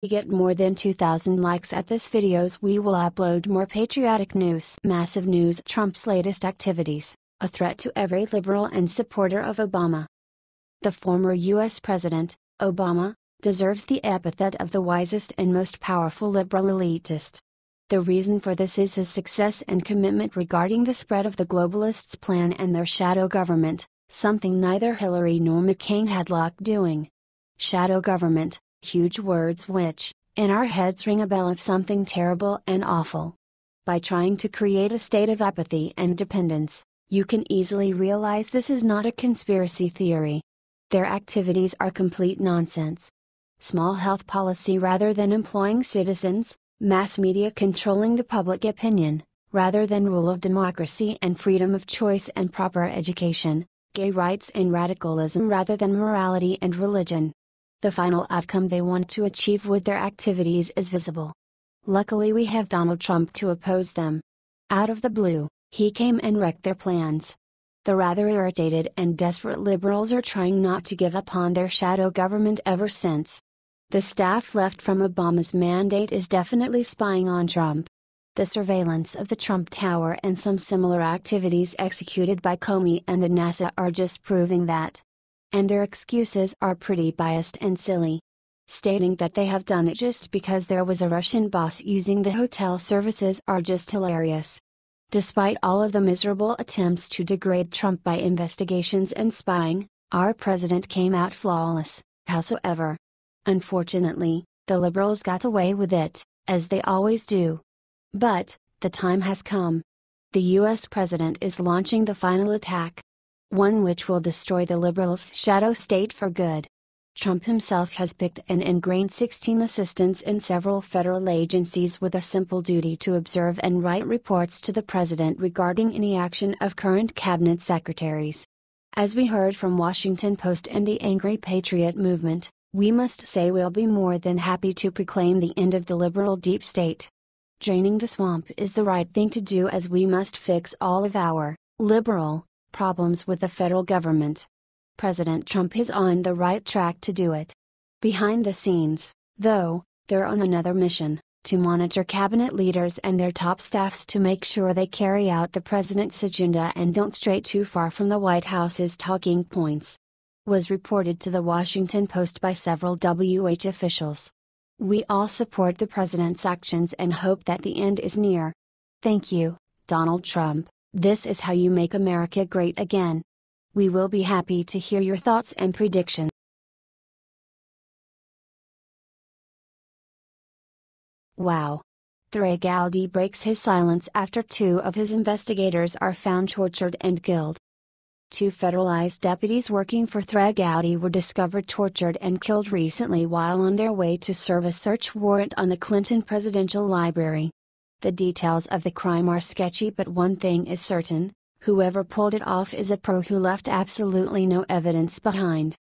we get more than 2,000 likes at this videos, we will upload more patriotic news. Massive news: Trump's latest activities, a threat to every liberal and supporter of Obama. The former U.S. President, Obama, deserves the epithet of the wisest and most powerful liberal elitist. The reason for this is his success and commitment regarding the spread of the globalists' plan and their shadow government, something neither Hillary nor McCain had luck doing. Shadow government, huge words which, in our heads, ring a bell of something terrible and awful. By trying to create a state of apathy and dependence, you can easily realize this is not a conspiracy theory. Their activities are complete nonsense. Small health policy rather than employing citizens, mass media controlling the public opinion, rather than rule of democracy and freedom of choice and proper education, gay rights and radicalism rather than morality and religion. The final outcome they want to achieve with their activities is visible. Luckily we have Donald Trump to oppose them. Out of the blue, he came and wrecked their plans. The rather irritated and desperate liberals are trying not to give up on their shadow government ever since. The staff left from Obama's mandate is definitely spying on Trump. The surveillance of the Trump Tower and some similar activities executed by Comey and the NASA are just proving that. And their excuses are pretty biased and silly. Stating that they have done it just because there was a Russian boss using the hotel services are just hilarious. Despite all of the miserable attempts to degrade Trump by investigations and spying, our president came out flawless, howsoever. Unfortunately, the liberals got away with it, as they always do. But, the time has come. The US president is launching the final attack. One which will destroy the liberals' shadow state for good. Trump himself has picked and ingrained 16 assistants in several federal agencies with a simple duty to observe and write reports to the president regarding any action of current cabinet secretaries. As we heard from Huffington Post and the Angry Patriot movement, we must say we'll be more than happy to proclaim the end of the liberal deep state. Draining the swamp is the right thing to do, as we must fix all of our liberal problems with the federal government. President Trump is on the right track to do it. Behind the scenes, though, they're on another mission: to monitor cabinet leaders and their top staffs to make sure they carry out the president's agenda and don't stray too far from the White House's talking points. Was reported to the Huffington Post by several WH officials. We all support the president's actions and hope that the end is near. Thank you, Donald Trump. This is how you make America great again. We will be happy to hear your thoughts and predictions. Wow. Gowdy breaks his silence after 2 of his investigators are found tortured and killed. 2 federalized deputies working for Gowdy were discovered tortured and killed recently while on their way to serve a search warrant on the Clinton Presidential Library. The details of the crime are sketchy, but one thing is certain: whoever pulled it off is a pro who left absolutely no evidence behind.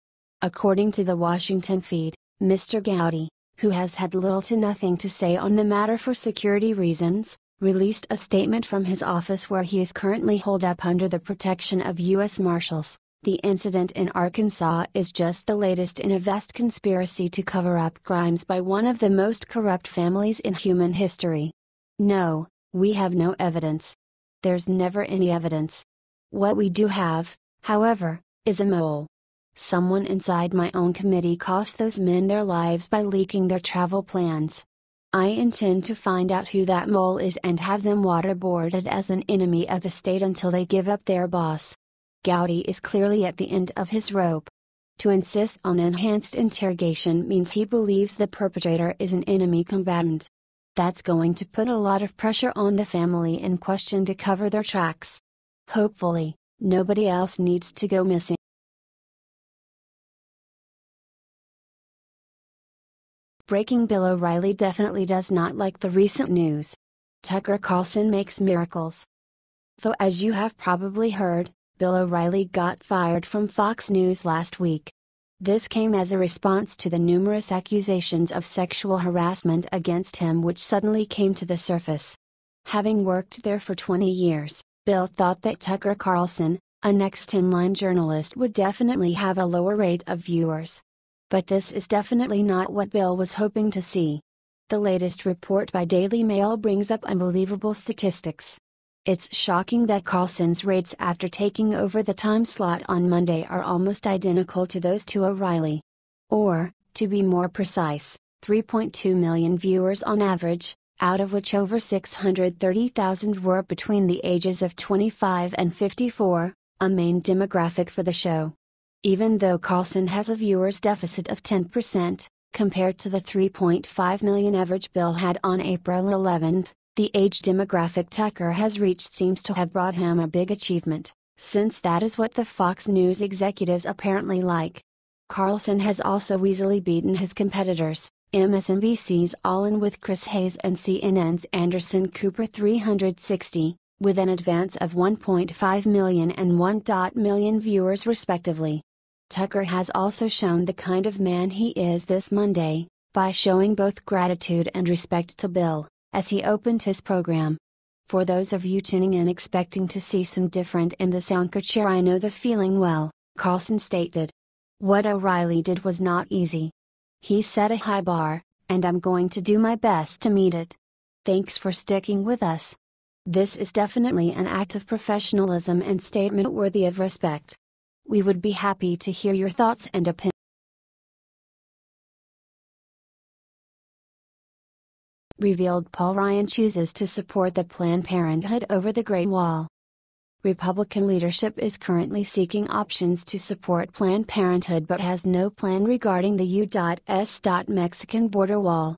According to the Washington feed, Mr. Gowdy, who has had little to nothing to say on the matter for security reasons, released a statement from his office where he is currently holed up under the protection of U.S. Marshals. The incident in Arkansas is just the latest in a vast conspiracy to cover up crimes by one of the most corrupt families in human history. No, we have no evidence. There's never any evidence. What we do have, however, is a mole. Someone inside my own committee cost those men their lives by leaking their travel plans. I intend to find out who that mole is and have them waterboarded as an enemy of the state until they give up their boss. Gowdy is clearly at the end of his rope. To insist on enhanced interrogation means he believes the perpetrator is an enemy combatant. That's going to put a lot of pressure on the family in question to cover their tracks. Hopefully, nobody else needs to go missing. Breaking: Bill O'Reilly definitely does not like the recent news. Tucker Carlson makes miracles. Though, as you have probably heard, Bill O'Reilly got fired from Fox News last week. This came as a response to the numerous accusations of sexual harassment against him which suddenly came to the surface. Having worked there for 20 years, Bill thought that Tucker Carlson, a next-in-line journalist, would definitely have a lower rate of viewers. But this is definitely not what Bill was hoping to see. The latest report by Daily Mail brings up unbelievable statistics. It's shocking that Carlson's rates after taking over the time slot on Monday are almost identical to those to O'Reilly. Or, to be more precise, 3.2 million viewers on average, out of which over 630,000 were between the ages of 25 and 54, a main demographic for the show. Even though Carlson has a viewers deficit of 10%, compared to the 3.5 million average Bill had on April 11, the age demographic Tucker has reached seems to have brought him a big achievement, since that is what the Fox News executives apparently like. Carlson has also easily beaten his competitors, MSNBC's All In with Chris Hayes and CNN's Anderson Cooper 360, with an advance of 1.5 million and 1 million viewers respectively. Tucker has also shown the kind of man he is this Monday, by showing both gratitude and respect to Bill, as he opened his program. For those of you tuning in expecting to see some different in this anchor chair, I know the feeling well, Carlson stated. What O'Reilly did was not easy. He set a high bar, and I'm going to do my best to meet it. Thanks for sticking with us. This is definitely an act of professionalism and statement worthy of respect. We would be happy to hear your thoughts and opinions. Revealed Paul Ryan chooses to support the Planned Parenthood over the Great Wall. Republican leadership is currently seeking options to support Planned Parenthood but has no plan regarding the U.S. Mexican border wall.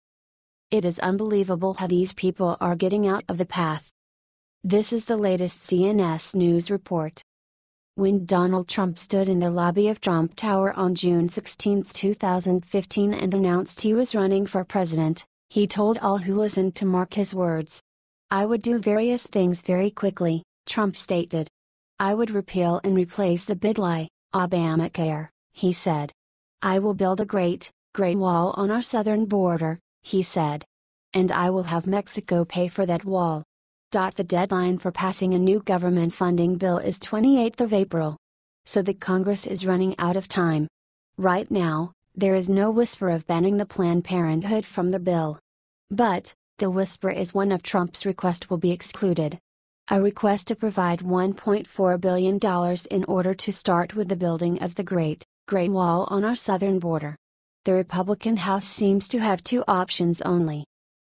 It is unbelievable how these people are getting out of the path. This is the latest CNS News report. When Donald Trump stood in the lobby of Trump Tower on June 16, 2015 and announced he was running for president, he told all who listened to mark his words. I would do various things very quickly, Trump stated. I would repeal and replace the big lie, Obamacare, he said. I will build a great wall on our southern border, he said. And I will have Mexico pay for that wall. The deadline for passing a new government funding bill is 28th of April. So the Congress is running out of time. Right now, there is no whisper of banning the Planned Parenthood from the bill. But, the whisper is one of Trump's request will be excluded. A request to provide $1.4 billion in order to start with the building of the Great Wall on our southern border. The Republican House seems to have two options only.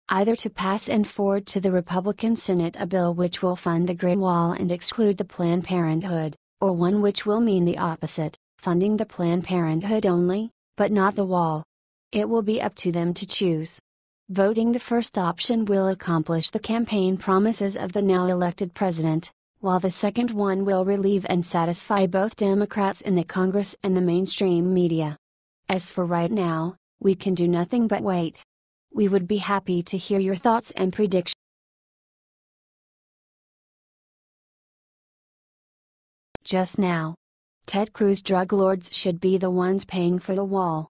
Either to pass and forward to the Republican Senate a bill which will fund the Great Wall and exclude the Planned Parenthood, or one which will mean the opposite, funding the Planned Parenthood only, but not the wall. It will be up to them to choose. Voting the first option will accomplish the campaign promises of the now elected president, while the second one will relieve and satisfy both Democrats in the Congress and the mainstream media. As for right now, we can do nothing but wait. We would be happy to hear your thoughts and predictions. Just now. Ted Cruz drug lords should be the ones paying for the wall.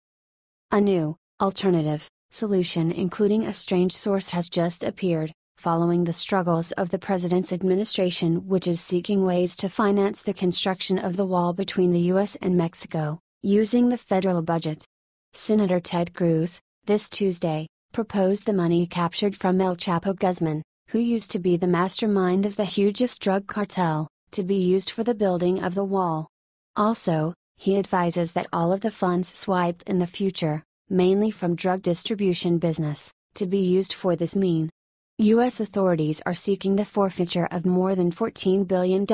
A new, alternative, solution including a strange source has just appeared, following the struggles of the president's administration which is seeking ways to finance the construction of the wall between the U.S. and Mexico, using the federal budget. Senator Ted Cruz, this Tuesday, proposed the money captured from El Chapo Guzman, who used to be the mastermind of the hugest drug cartel, to be used for the building of the wall. Also, he advises that all of the funds swiped in the future, mainly from drug distribution business, to be used for this mean. U.S. authorities are seeking the forfeiture of more than $14 billion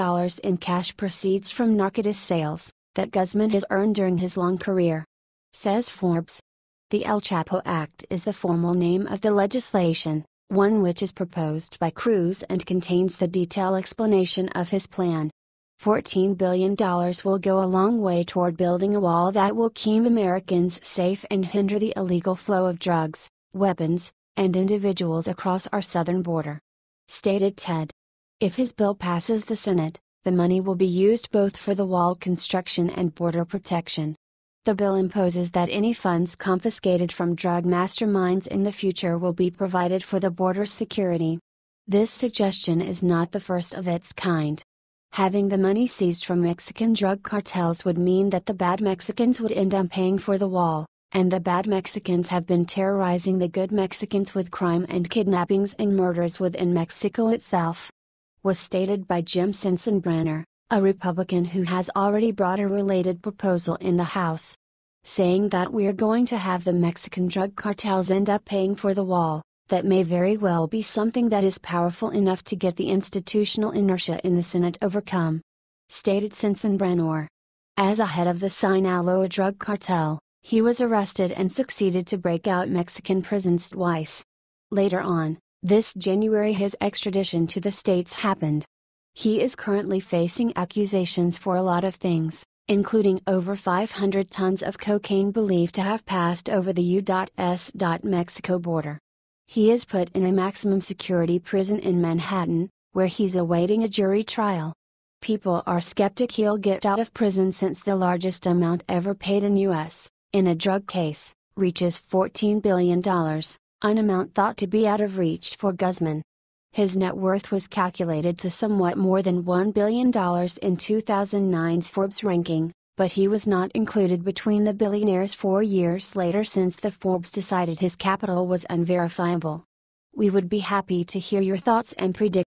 in cash proceeds from narcotics sales, that Guzman has earned during his long career. Says Forbes. The El Chapo Act is the formal name of the legislation, one which is proposed by Cruz and contains the detailed explanation of his plan. $14 billion will go a long way toward building a wall that will keep Americans safe and hinder the illegal flow of drugs, weapons, and individuals across our southern border. Stated Ted. If his bill passes the Senate, the money will be used both for the wall construction and border protection. The bill imposes that any funds confiscated from drug masterminds in the future will be provided for the border security. This suggestion is not the first of its kind. Having the money seized from Mexican drug cartels would mean that the bad Mexicans would end up paying for the wall, and the bad Mexicans have been terrorizing the good Mexicans with crime and kidnappings and murders within Mexico itself. Was stated by Jim Sensenbrenner, a Republican who has already brought a related proposal in the House, saying that we're going to have the Mexican drug cartels end up paying for the wall. That may very well be something that is powerful enough to get the institutional inertia in the Senate overcome, stated Sensenbrenner. As a head of the Sinaloa drug cartel, he was arrested and succeeded to break out Mexican prisons twice. Later on, this January his extradition to the States happened. He is currently facing accusations for a lot of things, including over 500 tons of cocaine believed to have passed over the U.S. Mexico border. He is put in a maximum security prison in Manhattan, where he's awaiting a jury trial. People are skeptic he'll get out of prison since the largest amount ever paid in U.S., in a drug case, reaches $14 billion, an amount thought to be out of reach for Guzman. His net worth was calculated to somewhat more than $1 billion in 2009's Forbes ranking, but he was not included between the billionaires 4 years later since the Forbes decided his capital was unverifiable. We would be happy to hear your thoughts and predict